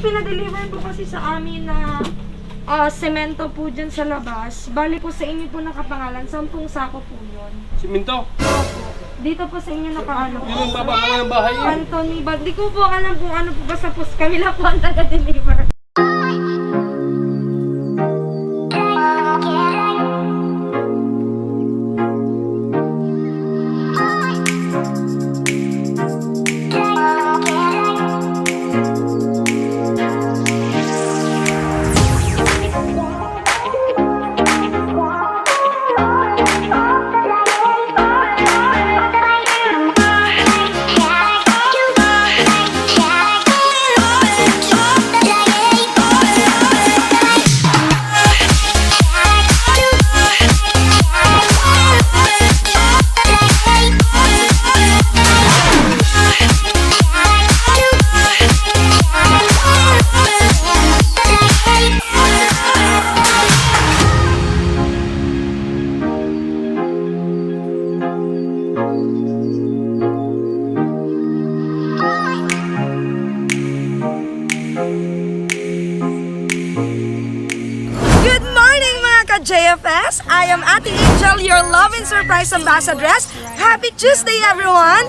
may pinadeliver po kasi sa amin na semento po dyan sa labas. Bali po sa inyo po nakapangalan, 10 sako po yun. Simento? Opo. Dito po sa inyo nakaano po. Yun ang baba naman ng bahay yun. Anthony, di ko po alam kung ano po, basta po kami lang po ang taga-deliver. JFS, I am Ate Angel, your love and surprise ambassadress. Happy Tuesday, everyone!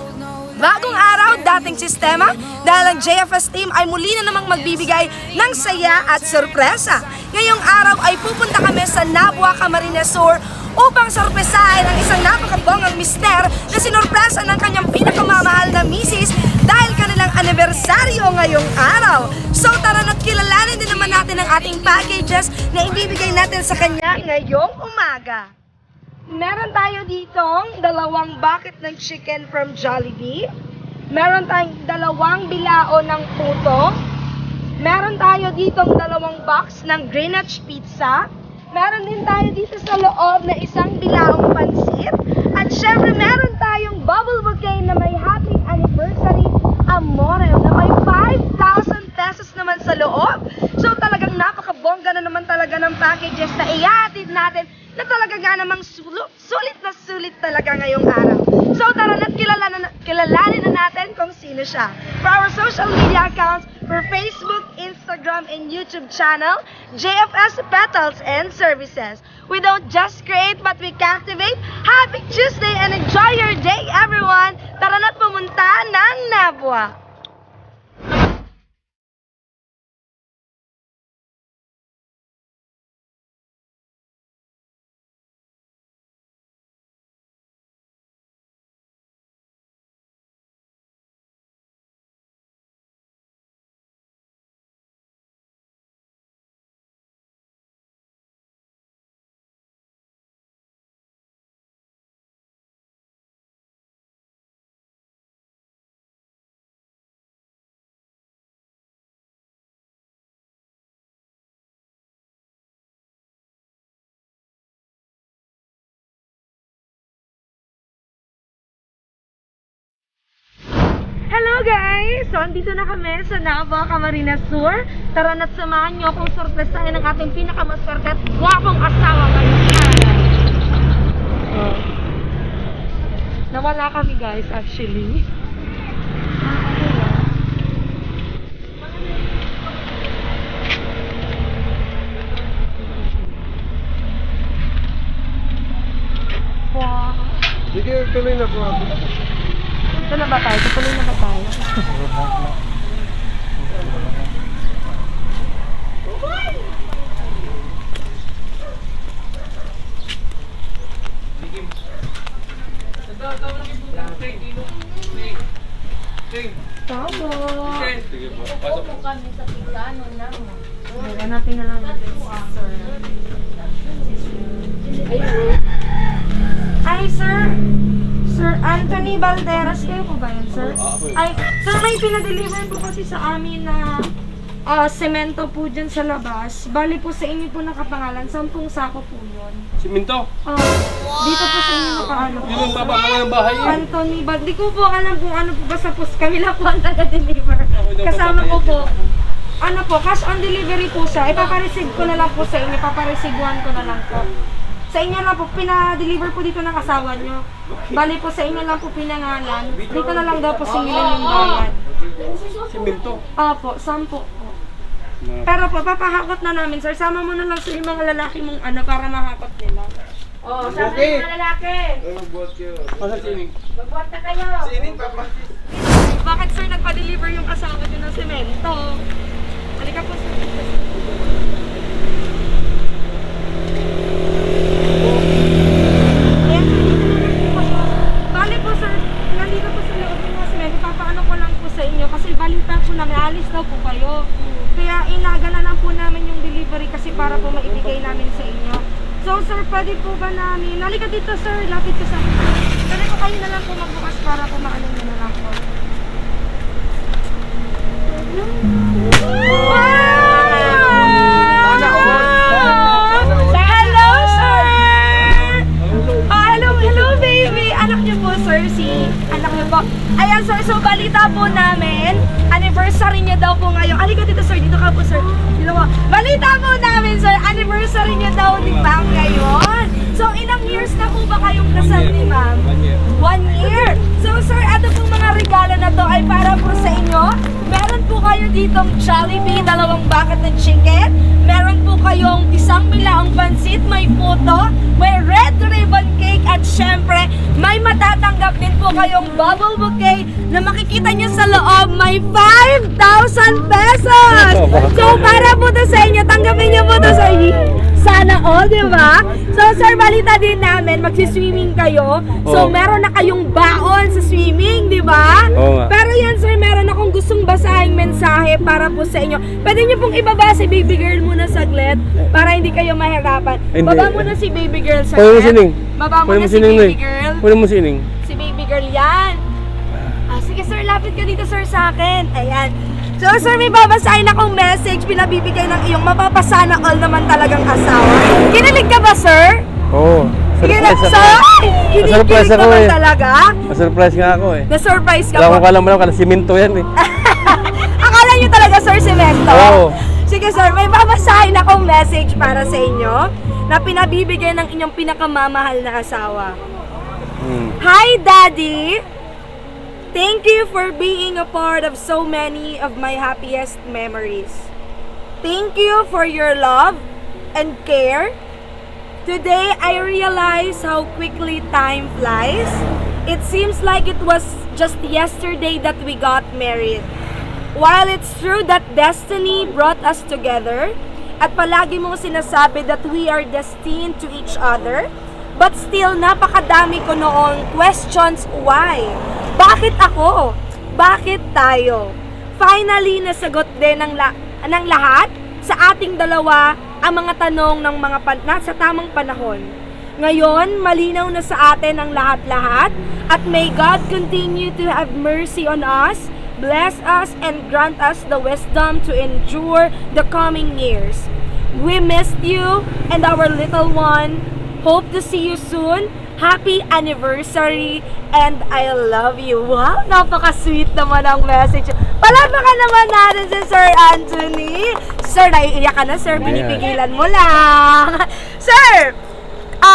Bagong araw, dating sistema, dahil ang JFS team ay muli na namang magbibigay ng saya at sorpresa. Ngayong araw ay pupunta kami sa Nabua, Camarines Sur upang sorpresahin ang isang napakabonggang mister na sinorpresa ng kanyang pinakamamahal na misis dahil kanilang anibersaryo ngayong araw. So tara na't kilalanin din naman natin ang ating packages na ibibigay natin sa kanya ngayong umaga. Meron tayo ditong 2 bucket ng chicken from Jollibee. Meron tayong 2 bilao ng puto. Meron tayo ditong 2 box ng Greenwich pizza. Meron din tayo dito sa loob na 1 bilaong pansit. At syempre meron tayong bubble bouquet na may happy anniversary amore na may 5,000 pesos naman sa loob. So talagang napakabongga na naman talaga ng packages na ihatid natin na talaga nga namang sulit talaga ngayong araw. So tara na't kilalanin na natin kung sino siya. For our social media accounts, for Facebook, Instagram, and YouTube channel, JFS Petals and Services. We don't just create but we captivate. Happy Tuesday and enjoy your day, everyone! Tara na't pumunta ng Nabua! Hello guys! So, andito na kami sa Nabua, Camarines Sur. Tara na't samahan nyo akong sorpresahin ng ating pinakamaswerte at gwapong asawa ngayong araw. Nawala kami guys, actually. Wow! Sige, tuloy na po ako. Ito na ba tayo? Tutuloy na ba tayo? Tama! Sige po, pasok po. Kami sa Pigano lang. Hanapin na lang natin Hi, sir! Sir Anthony Valderas, kayo po ba yan, sir? Ay, sir, may pinadeliver po kasi sa amin na semento po dyan sa labas. Bali po sa inyo po nakapangalan, 10 sako po yun. Simento? Dito po sa inyo nakaano po. Yun ang baba naman ng bahay yun. Anthony, di ko po alam kung ano po, basta po kami lang po ang taga-deliver. Kasama ko po, ano po, cash on delivery po siya. Ipapareceive ko na lang po sa inyo, ipapareceivean ko na lang po. Sa inyo lang po, pina-deliver po dito ng asawa nyo. Bali po sa inyo lang po pinangalan. Dito na lang daw po singilan yung bayad. Simento? Opo, 10 po. Pero po, papahakot na namin, sir. Sama mo na lang sir yung mga lalaki mong ano para mahakot nila. Oo, sama Okay. yung mga lalaki. Magbuhat kayo. Masa sining? Magbuhat na kayo. Sining, papa. Bakit sir nagpa-deliver yung asawa niyo ng semento? Halika po sir. Ayan, bali po sir, nandito po sa loob ng mga semento. Papaano ko lang po sa inyo kasi balita po namin, alis daw po kayo. Kaya inagana lang po namin yung delivery kasi para po maibigay namin sa inyo. So sir, pwede po ba namin, halika dito sir, lapit ko sa akin. Pwede ko kayo na lang po magbukas para po maano nyo na lang po. Hello, sir! Oh, hello, baby! Anak niyo po, sir, anak niyo po. Ayan, sir, so balita po namin, anniversary niya daw po ngayon. Halika dito, sir, dito ka po, sir. Dito po. Balita po namin, sir, anniversary niya daw ni ma'am ngayon. So, ilang years na po ba kayong kasal ni ma'am? 1 year. So, sir, ito pong mga regalo na to ay para po sa inyo. Meron po kayo ditong Jollibee, 2 bucket ng chicken. Meron po kayong isang milaong pansit, may puto, may red ribbon cake, at syempre, may matatanggap din po kayong bubble bouquet na makikita nyo sa loob, may 5,000 pesos! So, para po to sa inyo, tanggapin nyo po to sa inyo. Sana all, di ba? So, sir, balita din namin, magsiswimming kayo. So, meron na kayong baon sa swimming, di ba? Oo nga. Pero yan, sir, meron akong gustong basahing mensahe para po sa inyo. Pwede nyo pong ibaba si baby girl muna saglit para hindi kayo mahirapan. Hindi. Baba muna si baby girl saglit. Pwede mo sining. Baba Pwede muna mo si sining, baby Noy. girl. Pwede mo sining. Si baby girl yan. Sige, sir, lapit ka dito, sir, sa akin. Ayan. So, sir, may babasahin akong message pinabibigay ng iyong mapapasana all naman talagang asawa. Kinilig ka ba, sir? Oo. Sige, Surprise ako. sir! Na-surprise Kinikilig ka ako ba eh. talaga? Na-surprise nga ako eh. Na-surprise ka Wala po. akong kala simento yan eh. Akala niyo talaga, sir, semento? Oo. Sige, sir, may babasahin akong message para sa inyo na pinabibigay ng inyong pinakamamahal na asawa. Hi, Daddy! Thank you for being a part of so many of my happiest memories. Thank you for your love and care. Today, I realize how quickly time flies. It seems like it was just yesterday that we got married. While it's true that destiny brought us together, at palagi mong sinasabi that we are destined to each other, but still, napakadami ko noong questions why. Bakit ako? Bakit tayo? Finally, nasagot din ng lahat sa ating dalawa ang mga tanong ng mga sa tamang panahon. Ngayon, malinaw na sa atin ang lahat-lahat at may God continue to have mercy on us, bless us, and grant us the wisdom to endure the coming years. We missed you and our little one. Hope to see you soon. Happy anniversary and I love you. Wow, napaka-sweet naman ang message. Palakpakan naman natin si Sir Anthony. Sir, naiiyak ka na, sir. Pinipigilan mo lang. Sir,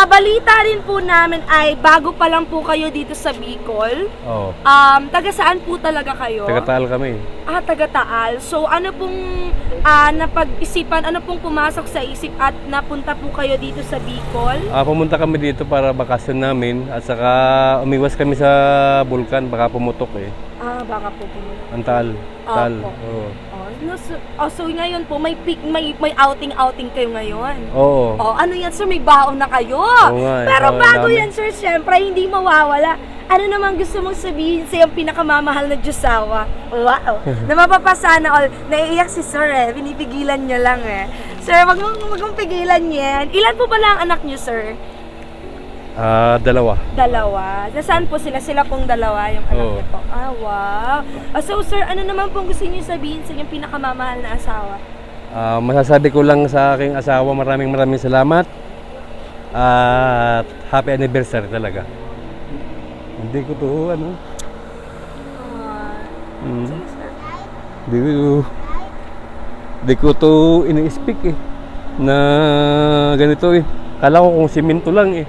balita rin po namin ay bago pa lang po kayo dito sa Bicol. Oo. Taga saan po talaga kayo? Taga-Taal kami. Taga Taal. So, ano pong napag-isipan, ano pong pumasok sa isip at napunta po kayo dito sa Bicol? Pumunta kami dito para bakasyon namin at saka umiwas kami sa bulkan, baka pumutok eh. Baka po po. Ang Taal. Taal. Opo. Oo. So ngayon po, may outing kayo ngayon. Oo. Ano yan, sir? May baon na kayo. Oo nga, Pero baon bago namin. yan, sir, syempre, hindi mawawala. Ano naman gusto mong sabihin sa iyong pinakamamahal na Diyosawa? Wow! Na mapapasana all. Naiiyak si sir eh. Pinipigilan niya lang eh. Sir, wag mong pigilan yan. Ilan po pala ang anak niyo, sir? Dalawa. Dalawa. Nasaan po sila? Sila pong dalawa, yung anak Oo. niyo po. Wow. So, sir, ano naman pong gusto niyo sabihin sa inyong pinakamamahal na asawa? Masasabi ko lang sa aking asawa, maraming salamat. At happy anniversary talaga. Hindi ko to, Sige, sir. Hindi ko to ini-speak eh. Na ganito eh. Kala ko kung simento lang eh.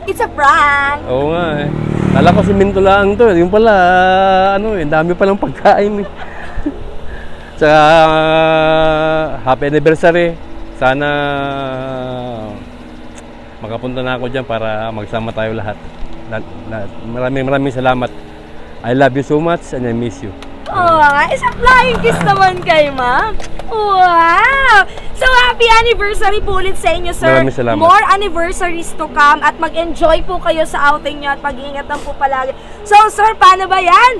It's a prank! Oo nga eh. Kala ko simento lang to. Yung pala, dami palang pagkain eh. Sa happy anniversary. Sana makapunta na ako dyan para magsama tayo lahat. Maraming salamat. I love you so much and I miss you. Oh, isang flying kiss naman kay ma'am. Wow! So, happy anniversary po ulit sa inyo, sir. Maraming salamat. More anniversaries to come at mag-enjoy po kayo sa outing nyo at mag-iingat lang po palagi. So, sir, paano ba yan?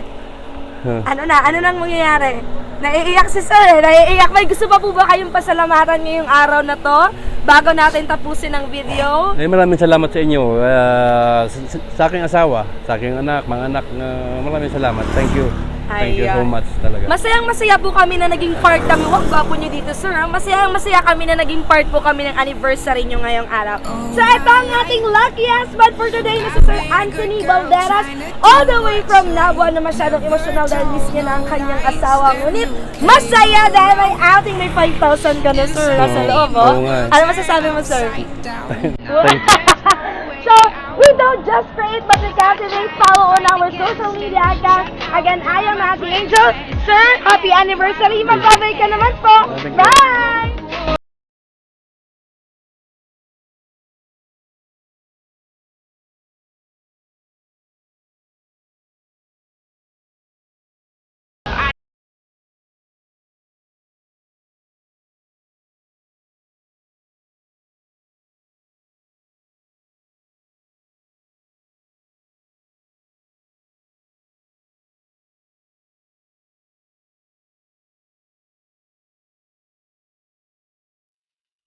Ano nang mangyayari? Naiiyak si sir eh. Naiiyak. May gusto pa po ba kayong pasalamatan ngayong araw na to? Bago natin tapusin ang video? Maraming salamat sa inyo. Sa aking asawa, sa aking anak, mga anak, maraming salamat. Thank you. Thank you so Ayan. much talaga. Masayang-masaya po kami na naging part kami. Wag gwapo nyo dito, sir. Masayang-masaya kami na naging part po kami ng anniversary nyo ngayong araw. So, ito ang ating lucky husband for today na si Sir Anthony Valderas. All the way from Nabua na masyadong emotional dahil miss niya na ang kanyang asawa. Ngunit, masaya dahil may outing, may 5,000 ka na, sir. Nasa loob, oh. Oo nga. Ano masasabi mo, sir? Thank So, we don't just create but we captivate. Follow on our social media account. Again, I am Ate Angel. Sir, happy anniversary. Mag-bye ka naman po. Thank you. Bye!